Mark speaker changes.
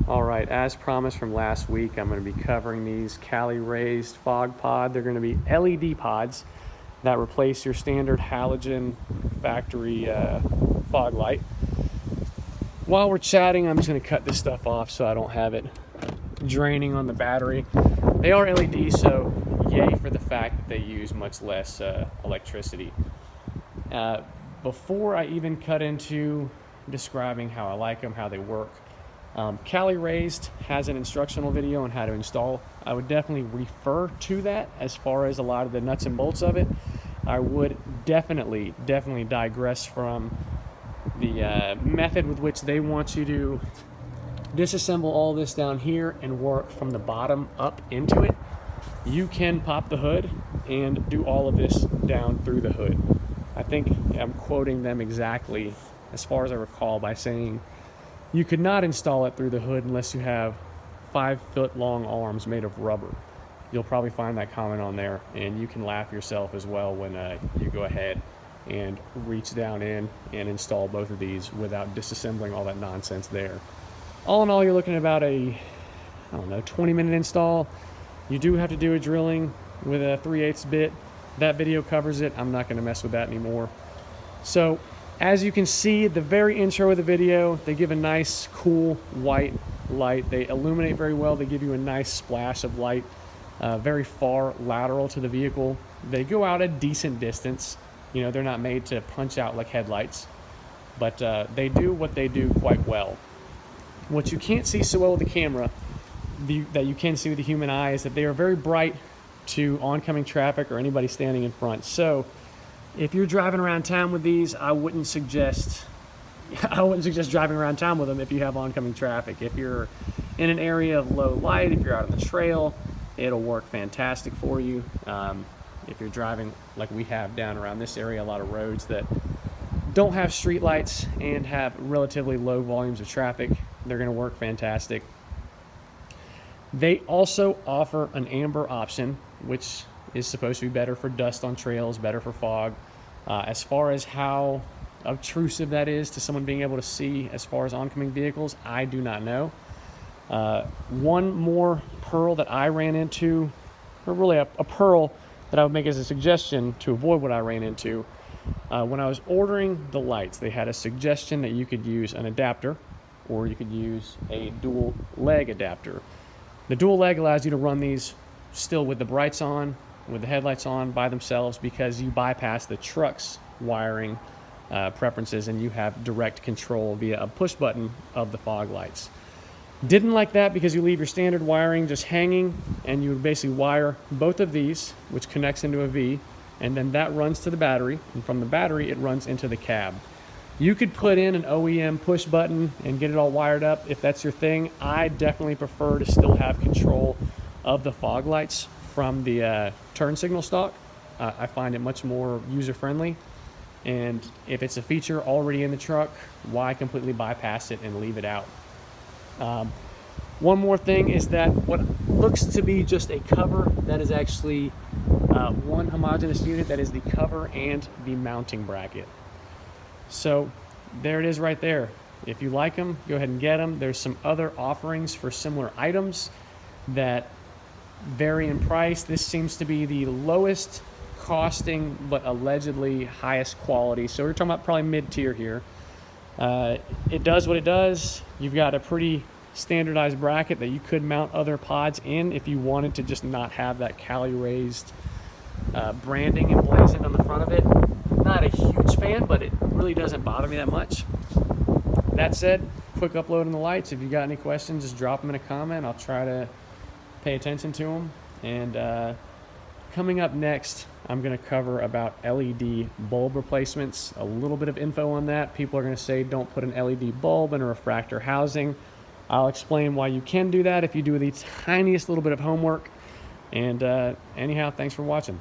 Speaker 1: All right, as promised from last week, I'm going to be covering these Cali Raised fog pod. They're going to be LED pods that replace your standard halogen factory fog light. While we're chatting, I'm just going to cut this stuff off so I don't have it draining on the battery. They are LED, so yay for the fact that they use much less electricity. Before I even cut into describing how I like them, how they work, Cali Raised has an instructional video on how to install. I would definitely refer to that as far as a lot of the nuts and bolts of it. I would definitely digress from the method with which they want you to disassemble all this down here and work from the bottom up into it. You can pop the hood and do all of this down through the hood. I think I'm quoting them exactly as far as I recall by saying you could not install it through the hood unless you have 5-foot long arms made of rubber. You'll probably find that comment on there, and you can laugh yourself as well when you go ahead and reach down in and install both of these without disassembling all that nonsense there. All in all, you're looking at about a 20-minute install. You do have to do a drilling with a 3/8 bit. That video covers it. I'm not going to mess with that anymore. So as you can see at the very intro of the video, they give a nice cool white light. They illuminate very well. They give you a nice splash of light, very far lateral to the vehicle. They go out a decent distance. You know, they're not made to punch out like headlights, but they do what they do quite well. What you can't see so well with the camera that you can see with the human eye is that they are very bright to oncoming traffic or anybody standing in front. So if you're driving around town with these, I wouldn't suggest driving around town with them if you have oncoming traffic. If you're in an area of low light, if you're out on the trail, it'll work fantastic for you. If you're driving like we have down around this area, a lot of roads that don't have street lights and have relatively low volumes of traffic, they're going to work fantastic. They also offer an amber option, which is supposed to be better for dust on trails, better for fog. As far as how obtrusive that is to someone being able to see as far as oncoming vehicles, I do not know. One more pearl that I ran into, or really a pearl that I would make as a suggestion to avoid what I ran into, when I was ordering the lights, they had a suggestion that you could use an adapter or you could use a dual leg adapter. The dual leg allows you to run these still with the brights on, with the headlights on by themselves, because you bypass the truck's wiring preferences and you have direct control via a push button of the fog lights. Didn't like that because you leave your standard wiring just hanging, and you would basically wire both of these, which connects into a V, and then that runs to the battery, and from the battery it runs into the cab. You could put in an OEM push button and get it all wired up if that's your thing. I definitely prefer to still have control of the fog lights from the turn signal stock. I find it much more user-friendly, and if it's a feature already in the truck, why completely bypass it and leave it out? One more thing is that what looks to be just a cover, that is actually one homogeneous unit. That is the cover and the mounting bracket. So there it is right there. If you like them, go ahead and get them. There's some other offerings for similar items that vary in price. This seems to be the lowest costing but allegedly highest quality. So we're talking about probably mid-tier here. It does what it does. You've got a pretty standardized bracket that you could mount other pods in if you wanted to just not have that Cali Raised branding emblazoned on the front of it. Not a huge fan, but it really doesn't bother me that much. That said, quick upload on the lights. If you got any questions, just drop them in a comment. I'll try to pay attention to them. And coming up next, I'm going to cover about LED bulb replacements. A little bit of info on that. People are going to say don't put an LED bulb in a refractor housing. I'll explain why you can do that if you do the tiniest little bit of homework. And anyhow, thanks for watching.